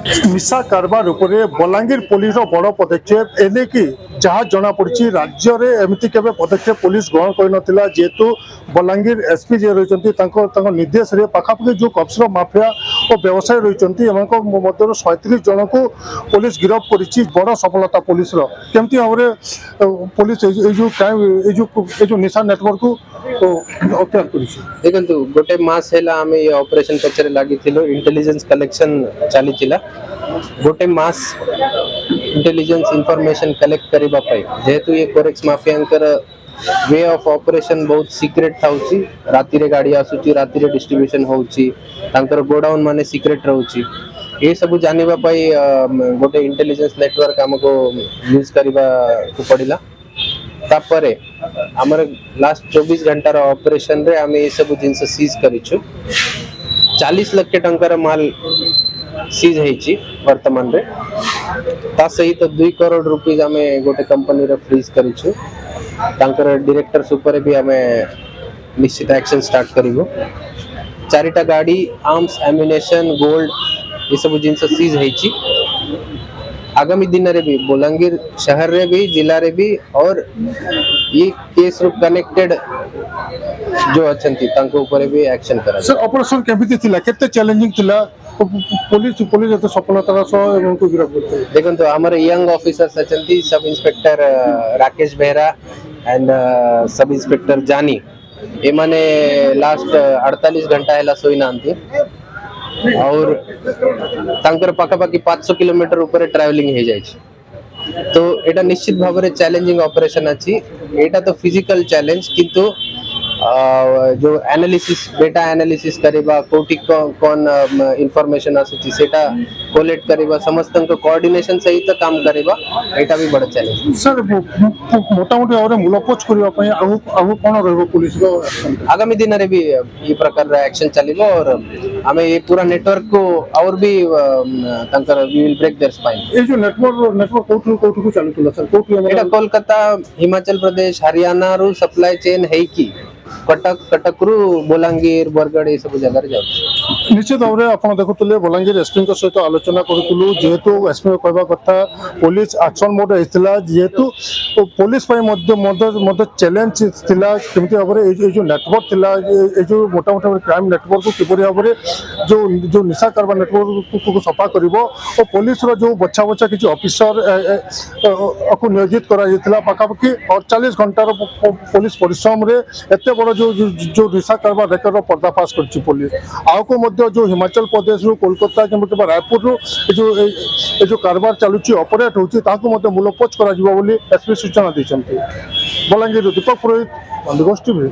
निशा कारबार उपरे बलांगीर पुलिस बड़ पदक्षेप एने कि जहाँ जना पड़ी राज्य में एमती केवे पदक्षेप पुलिस ग्रहण कर जेहेतु बलांगीर एसपी जे रही निर्देश में पाखापाखि जो कब्सर माफिया और व्यवसायी रही 37 जन को पुलिस गिरफ्त कर बड़ सफलता पुलिस केमती भाव में पुलिस जो निशा नेटवर्क को अख्तियार कर देखो गोटे मास है ये ऑपरेशन पचर लगी इंटेलिजेंस कलेक्शन चली गोटे मास इंटेलिजेंस इंफॉर्मेशन कलेक्ट करने जेहेतु ये Corex mafia way of operation बहुत सीक्रेट था राति रे गाड़ी आसुची राति रे डिस्ट्रीब्यूशन होउची तांकर गोडाउन माने सीक्रेट रहउची ये सब जानिबा पई गोटे इंटेलिजेंस नेटवर्क हमको यूज करबा को पड़िला तापरे हमर लास्ट 24 घंटा ऑपरेशन रे हम ये सब जिंस सीज करिछु 40 लाख टंकार माल सीज होइछि वर्तमान रे ता सहित 2 करोड़ रुपीस हमें गोटे कंपनी रे फ्रीज करिछु तांकर डायरेक्टर सुपर भी हमें निश्चित एक्शन स्टार्ट करिवो 4टा गाड़ी आर्म्स एम्युनिशन गोल्ड ये सब जिनस सीज होइछि आगामी दिन रे भी बलांगीर शहर रे भी जिला रे भी और ये केस रो कनेक्टेड जो अछंती तांको ऊपर भी एक्शन करा सर ऑपरेशन केमिति थिला केते चैलेंजिंग थिला पुलिस एते सफलतार सह एवं को गिरफ्त करते देखो तो हमारे यंग ऑफिसर्स अछंती sub inspector Rakesh Behera and sub inspector जानी ए माने लास्ट 48 घंटा हैला सोई नांती और तांकर पाखापाखि 500 किलोमीटर ऊपर ट्रैवलिंग हो जाए तो एटा निश्चित भाव में चैलेंजिंग ऑपरेशन अच्छी एटा तो फिजिकल चैलेंज किंतु जो एनालिसिस डेटा एनालिसिस करबा कोटी कौन इंफॉर्मेशन आसी सेटा कोलेक्ट करबा समस्त कोऑर्डिनेशन सहित काम करबा एटा भी बड़ा चैलेंज सर मोटा मोटी और मुलपोच करबा पई आगु कोन रहबो पुलिस रो एक्शन आगामी दिन रे भी ये प्रकार रा एक्शन चलिबो और हमें ये पूरा नेटवर्क को और भी तंकर we will break their spine ए जो नेटवर्क कोठू को चालू सर कोठू एटा कोलकाता हिमाचल प्रदेश हरियाणा रो सप्लाई चेन है कि कटक रु बलांगीर बरगढ़ ये सब जगह जाउछ निश्चित भाव में आप देखुले बलांगीर एसपी सहित आलोचना करूँ जेहेतु एसपी कहवा कथा पुलिस एक्शन मोड होता जेहेतु पुलिस चैलेंज थिला केमती भाव में जो नेटवर्क थिला जो मोटा मोटा क्राइम नेटवर्क को किपरि भाव में जो निशा कारबार नेटवर्क को सफा कर और पुलिस जो बछा बछा किसी ऑफिसर को नियोजित करा पाखापाखि 48 घंटार पुलिस परिश्रम रे एत बड़ जो निशा कारबार रेकर्ड पर्दाफाश कर पुलिस आउ जो हिमाचल प्रदेश रु कोलकाता कि रायपुर जो कारबार चलुची ऑपरेट होती मूलपोच कर एसपी सूचना देते बलांगीर दीपक पुरोहित बंदोबस्त टीवी।